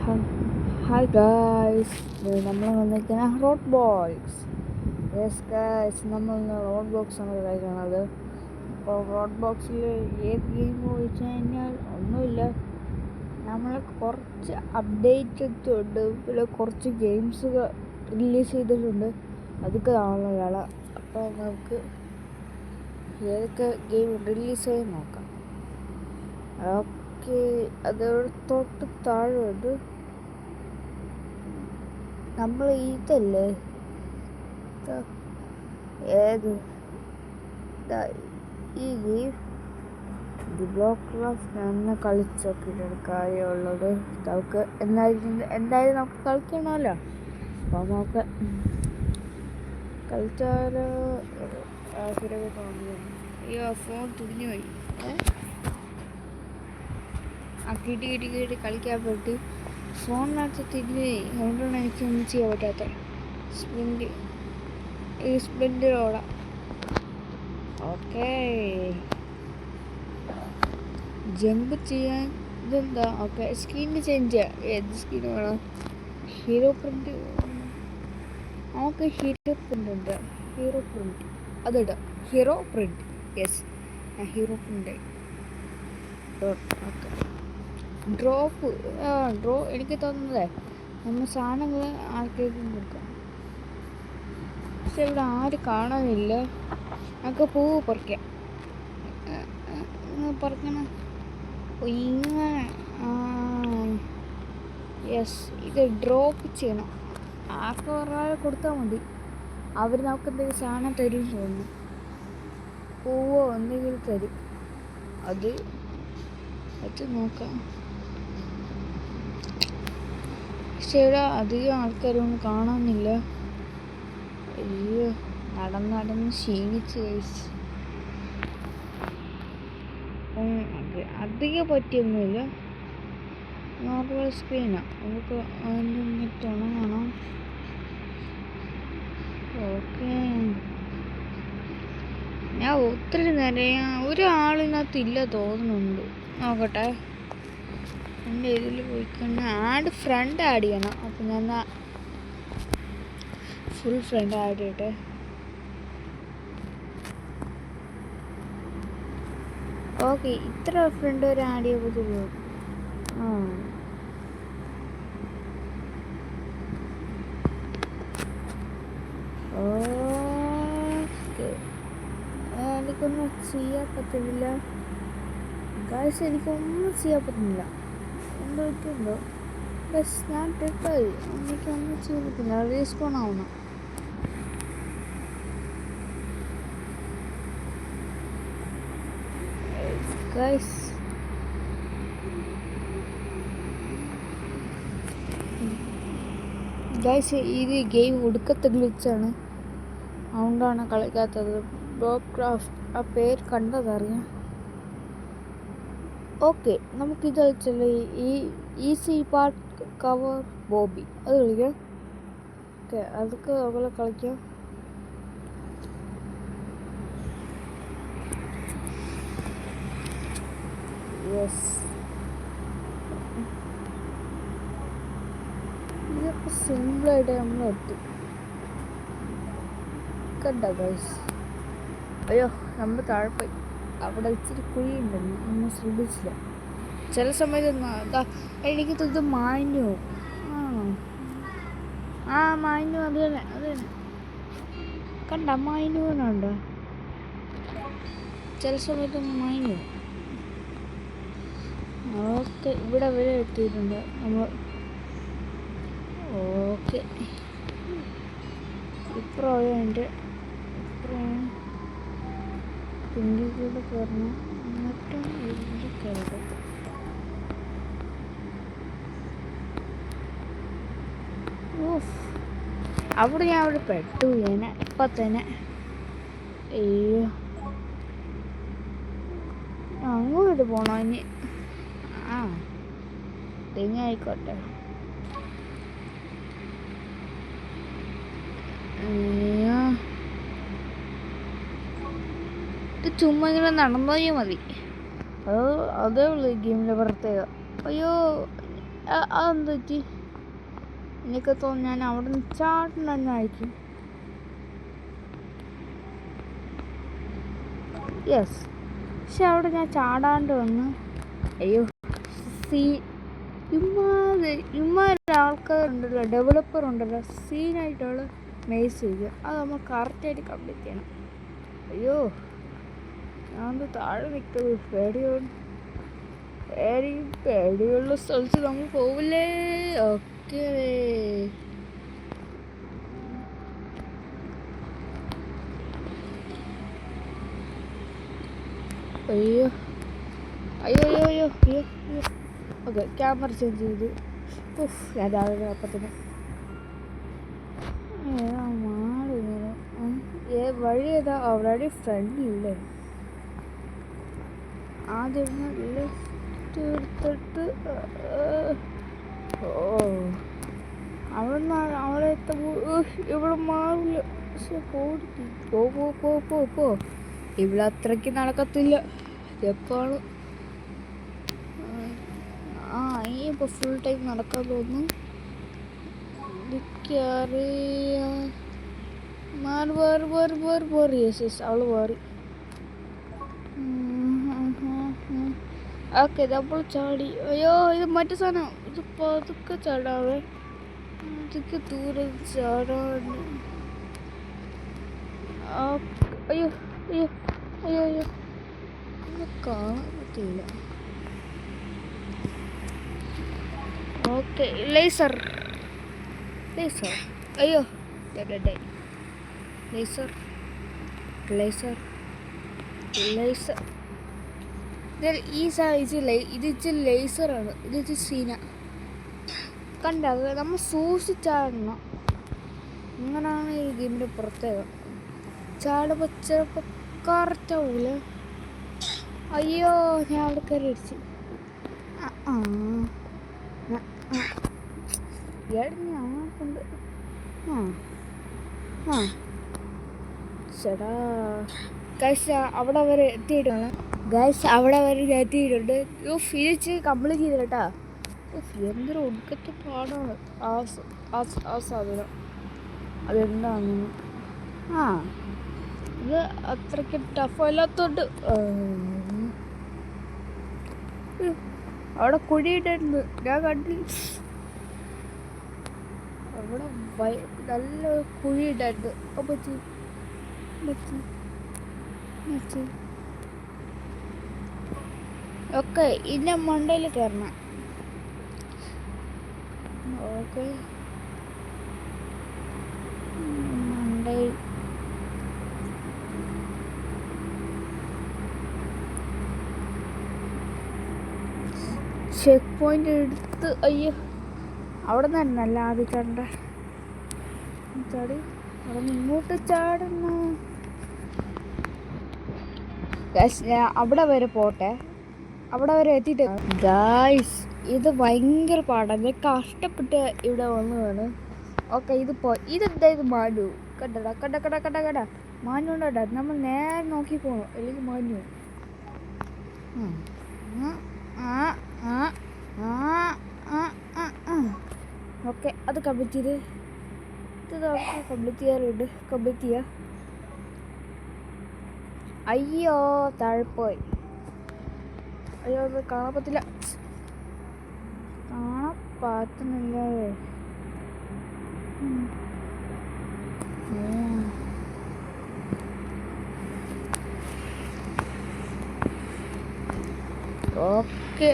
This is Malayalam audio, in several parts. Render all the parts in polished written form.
ഹായ് ഗായ്സ്, നമ്മൾ വന്നിരിക്കുന്ന റോഡ് ബോക്സ്. യെസ് ഗായ്സ്, നമ്മൾ റോഡ് ബോക്സ് ആണ് കളിക്കുന്നത്. അപ്പോൾ റോഡ് ബോക്സിൽ ഏത് ഗെയിം ചോദിച്ചു കഴിഞ്ഞാൽ ഒന്നുമില്ല, നമ്മൾ കുറച്ച് അപ്ഡേറ്റ് ഉണ്ട്, പിന്നെ കുറച്ച് ഗെയിംസ് റിലീസ് ചെയ്തിട്ടുണ്ട്, അതൊക്കെ കാണുന്നതാണ്. അപ്പോൾ നമുക്ക് ഏതൊക്കെ ഗെയിം റിലീസ് ചെയ്ത് നോക്കാം. ഓക്കെ, അതോടെ തൊട്ട് താഴെ നമ്മൾ ഇതല്ലേ ഏത് ഈ ഗെയിം ദി ബ്ലോക്ക് ക്രാഫ്റ്റ് തന്നെ കളിച്ചൊക്കെയാണ് കാര്യമുള്ളത്. നമുക്ക് എന്തായാലും നമുക്ക് കളിക്കണമല്ലോ. അപ്പോൾ നമുക്ക് കളിച്ചാലോ? അയ്യോ, ഫോൺ തിരിഞ്ഞു പോയി. കിട്ടി കളിക്കാൻ പറ്റി. ഫോണിനകത്ത് തിരിഞ്ഞു പോയി, അതുകൊണ്ടാണ് എനിക്കൊന്നും ചെയ്യാൻ പറ്റാത്ത. സ്പ്ലിൻഡിലോടാം. ഓക്കെ, ജമ്പ് ചെയ്യാൻ ഇതെന്താ? ഓക്കെ, സ്ക്രീന് ചേഞ്ച് ചെയ്യാം. ഏത് സ്ക്രീൻ വേണം? Hero print. നമുക്ക് ഹീറോ പ്രിന്റ് ഉണ്ട്. ഹീറോ പ്രിന്റ് അതിടാം. Hero print. Yes, hero print. Okay, draw എനിക്ക് തോന്നുന്നത് നമ്മൾ സാധനങ്ങൾ ആർക്കേക്കും കൊടുക്കാം. പക്ഷെ ഇവിടെ ആരും കാണാനില്ല. നമുക്ക് പൂവ് പറിക്കാം. പറിക്കണം ഇങ്ങനെ. യെസ്, ഇത് ഡ്രോപ്പ് ചെയ്യണം. ആർക്ക് ഒരാളെ കൊടുത്താൽ മതി, അവർ നമുക്ക് എന്തെങ്കിലും സാധനം തരും തോന്നുന്നു. പൂവോ എന്തെങ്കിലും തരും. അത് നോക്കാം. പക്ഷേ ഇവിടെ അധികം ആൾക്കാരൊന്നും കാണാനില്ല. അയ്യോ, നടന്ന് ക്ഷീണിച്ച് കഴിച്ച്. അധികം പറ്റിയൊന്നുമില്ല. നോർമൽ സ്ക്രീനാണ്. നമുക്ക് അതിൻ്റെ തുണങ്ങണം. ഓക്കെ, ഞാൻ ഒത്തിരി നേരം ഒരാളിനകത്തില്ല തോന്നുന്നുണ്ട്. നോക്കട്ടെ, എൻ്റെ ഇതിൽ പോയിക്കഴിഞ്ഞാൽ ഫ്രണ്ട് ആഡ് ചെയ്യണം. അപ്പം ഞാൻ ഫുൾ ഫ്രണ്ട് ആഡ് ചെയ്യട്ടെ. ഓക്കെ, ഇത്ര ഫ്രണ്ട് വരെ ആഡ് ചെയ്യാൻ പറ്റുള്ളൂ. ഓക്കെ, എനിക്കൊന്നും ചെയ്യാൻ പറ്റുന്നില്ല ഗായ്സ്, എനിക്കൊന്നും ചെയ്യാൻ പറ്റുന്നില്ല. എന്തോ പറ്റുന്നുണ്ടോ? ബസ് ഞാൻ ട്രിപ്പായി, എനിക്കൊന്നും ചെയ്യാൻ പറ്റില്ല. റീസ്പോൺ ആവണം. ഗൈസ്, ഇത് ഗെയിം ഒടുക്കത്തെ ഗ്ലിച്ചാണ്, അതുകൊണ്ടാണ് കളിക്കാത്തത്. ബ്ലോക്ക് ക്രാഫ്റ്റ് ആ പേര് കണ്ടതറിയാം. ഓക്കെ, നമുക്കിത് കളിച്ചല്ലേ, ഈ ഈസി പാർട്ട് കവർ ബോബി അത് കളിക്കാം. ഓക്കെ, അതൊക്കെ അതുപോലെ കളിക്കാം. യെസ്, ഇതൊക്കെ സിമ്പിളായിട്ട് നമ്മൾ എത്തി. കണ്ടോ ഗൈസ്? അയ്യോ, നമ്മൾ താഴെ പോയി. അവിടെ ഇച്ചിരി കുഴിയുണ്ടെന്ന് ഒന്നും ശ്രദ്ധിച്ചില്ല. ചില സമയത്ത് എനിക്ക് ഇത് മാഞ്ഞു. മാഞ്ഞു. അത് തന്നെ കണ്ട, മാഞ്ഞുണ്ടോ? ചില സമയത്ത് മാഞ്ഞു. ഓക്കെ, ഇവിടെ വരെ എത്തിയിട്ടുണ്ട് നമ്മൾ. ഓക്കെ, ഇപ്രാവശ്യം പിന്നിൽ കൂടെ കയറണം. എന്നിട്ടും ഇവിടെ കയറും. അവിടെ ഞാൻ പെട്ടു ഞാൻ ഇപ്പം തന്നെ. അയ്യോ, അങ്ങോട്ട് പോണോ ഇനി? തെങ്ങായിക്കോട്ടെ. ഇത് ചുമ്മാ ഇങ്ങനെ നടന്നു മതി. അതേ ഉള്ളൂ ഗെയിമിൻ്റെ പ്രത്യേകത. അയ്യോ, അതെന്ത് പറ്റി? എനിക്ക് തോന്നുന്നു ഞാൻ അവിടെ നിന്ന് ചാടണമെന്നായിരിക്കും. യെസ്, പക്ഷെ അവിടെ ഞാൻ ചാടാണ്ട് വന്ന് അയ്യോ ഇമാരുടെ ആൾക്കാരുണ്ടല്ലോ, ഡെവലപ്പർ ഉണ്ടല്ലോ, സീനായിട്ടുള്ള മെയ്സ് ചെയ്യുക. അത് നമ്മൾ കറക്റ്റായിട്ട് കംപ്ലീറ്റ് ചെയ്യണം. അയ്യോ, ഞാൻ താഴെ നിൽക്കുന്നത് പേടിയുള്ള സ്ഥലത്ത് നമ്മൾ പോവില്ലേ? ഓക്കെ, അയ്യോ അയ്യോ അയ്യോ അയ്യോ അയ്യോ അയ്യോ. ഓക്കെ, ക്യാമറ ചേഞ്ച് ചെയ്തു. ഞാൻ രാവിലെ അപ്പത്തിന് മാറിങ്ങനെ വഴി ഏതാ? ഓൾറെഡി ഫ്രണ്ടിലില്ലേ? ആദ്യം ലെഫ്റ്റ് എടുത്തിട്ട് അവിടെ ഇവിടെ മാറില്ല. പക്ഷെ പോ ഇവിടെ അത്രയ്ക്ക് നടക്കത്തില്ല. എപ്പോഴും ഇനിയിപ്പോൾ ഫുൾ ടൈം നടക്കാൻ തോന്നുന്നു. എനിക്കറിയാം. അവള് മാറി. ഓക്കെ, നമ്മൾ ചാടി. അയ്യോ, ഇത് മറ്റു സാധനം. ഇത് പതുക്കെ ചാടാവേ, അതൊക്കെ ദൂരം ചാടാണ്ട്. അയ്യോ അയ്യോ അയ്യോ അയ്യോ, ഒന്നും കാണാൻ പറ്റില്ല. Okay, laser. അയ്യോ, ലേസർ. ഈ സൈസ് ഇത് ഇച്ചിരി ലേസറാണ്. ഇത് ഇച്ചിരി സീന കണ്ട. നമ്മൾ സൂക്ഷിച്ചാടണം. അങ്ങനെയാണ് ഈ ഗെയിമിൻ്റെ പ്രത്യേകം. ചാടുമ്പോൾ ചിലപ്പോൾ കറക്റ്റാവൂല. അയ്യോ, ഞാൻ അവിടെ കയറി അടിച്ചു. ഞാനുണ്ട്. ചേടാ ഗൈസ്, അവിടെ വരെ എത്തിയിട്ടാണ്. ഫിനിച്ച് കംപ്ലീറ്റ് ചെയ്ത് കേട്ടാ. എന്തൊരു ഒടുക്കത്തെ പാടാണ് ആ സാധനം. അതെന്താണെന്ന് ഇത് അത്രയ്ക്ക് ടഫല്ലാത്തോണ്ട്. അവിടെ കുഴിയിട്ടായിരുന്നു, ഞാൻ കണ്ടില്ല. അവിടെ നല്ല കുഴിയിട്ടായിരുന്നു. ഓക്കെ, ഇന്ന മണ്ടയിൽ കയറണം. ഓക്കെ, മണ്ടയിൽ ചെക്ക് പോയിന്റ് എടുത്ത്. അയ്യോ, അവിടെ നിന്നല്ല ആദ്യം കണ്ട ചാടി. അവിടെ നിന്ന് ഇങ്ങോട്ട് ചാടുന്നു. ഞാൻ അവിടെ വരെ പോട്ടെ, അവിടെ വരെ എത്തിയിട്ട്. ഗായ്സ്, ഇത് ഭയങ്കര പാടാണ്. ഞാൻ കഷ്ടപ്പെട്ട് ഇവിടെ വന്നതാണ്. ഓക്കെ, ഇതെന്താ? ഇത് മാനു കണ്ട മാനു ഉണ്ടോ? നമ്മൾ നേരെ നോക്കി പോകണം, അല്ലെങ്കിൽ മാനു. ഓക്കെ, അത് കംപ്ലീറ്റ് ചെയ്ത്. ഇത് കംപ്ലീറ്റ് ചെയ്യാ. അയ്യോ, താഴെപ്പോയി. അയ്യോ, അത് കാണാൻ പറ്റില്ല. കാണാൻ പറ്റുന്നില്ലേ? ഓക്കെ,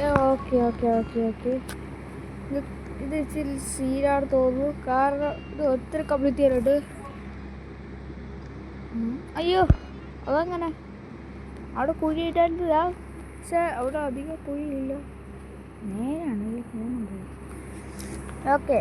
ഇത് ഇച്ചിരി സീനാണ് തോന്നുന്നു. കാരണം ഇത് ഒത്തിരി കംപ്ലീറ്റ് ചെയ്യാനുണ്ട്. അയ്യോ, അതങ്ങനെ അവിടെ കുഴിയിട്ടാ. പക്ഷെ അവിടെ അധികം കുഴിയില്ല. നേരാണ് പോകുന്നുണ്ട്. ഓക്കെ,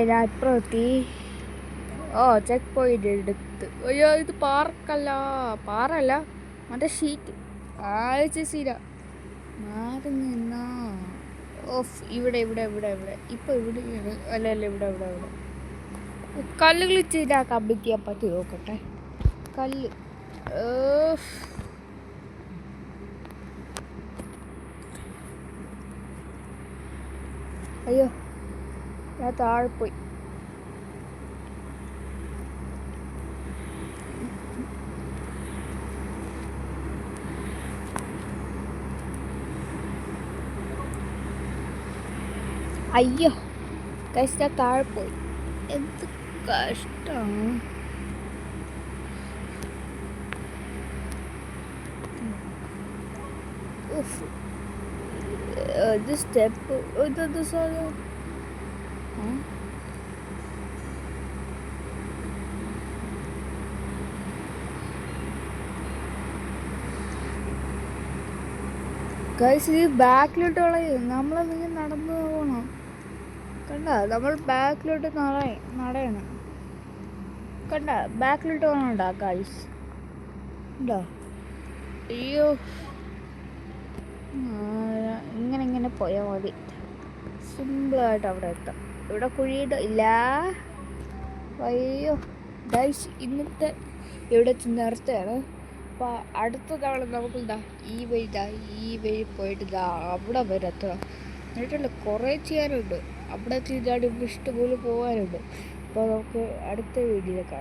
ഞാൻ ഇപ്പോൾ എത്തി. ചെക്ക് പോയിന്റ് എടുത്ത്. അയ്യോ, ഇത് പാറല്ല, മറ്റേ ഷീറ്റ്. സീന മാറി നിന്നാ. ഓഫ്, ഇവിടെ ഇവിടെ ഇവിടെ ഇവിടെ ഇപ്പം ഇവിടെയാണ്. അല്ല അല്ല, ഇവിടെ ഇവിടെ ഇവിടെ കല്ലുകൾ ഇച്ചിരി കമ്പിക്കാൻ പറ്റി നോക്കട്ടെ. കല്ല്. അയ്യോ, ഞാൻ താഴെ പോയി. അയ്യോ ഗൈസ്, ഞാൻ താഴെ പോയി. എന്ത് കഷ്ടമാണ്. ഇത് സ്റ്റെപ്പ് ഇതെന്ത് സാധനം? ഗൈസ്, ഈ ബാക്കിലോട്ടുള്ള നമ്മളതിങ്ങനെ നടന്നു പോകണം. കണ്ട, നമ്മൾ ബാക്കിലോട്ട് നടയണം. കണ്ട, ബാക്കിലോട്ട് പോകണുണ്ടോ ഗൈസ്? ഉണ്ടോ? അയ്യോ, ഇങ്ങനെ പോയാൽ മതി. സിമ്പിളായിട്ട് അവിടെ എത്താം. ഇവിടെ കുഴിയിട്ട് ഇല്ല. അയ്യോ ഗൈസ്, ഇന്നത്തെ ഇവിടെ നിർത്തുകയാണ്. അപ്പോൾ അടുത്ത തവണ നമുക്ക് ഈ വഴി പോയിട്ട് അവിടെ വരെ എത്തണം. എന്നിട്ടല്ല, കുറേ ചെയ്യാനുണ്ട്. അവിടെ ചെയ്താൽ ഇഷ്ടംപോലെ പോകാനുണ്ട്. അപ്പോൾ നമുക്ക് അടുത്ത വീഡിയോയിൽ കാണാം.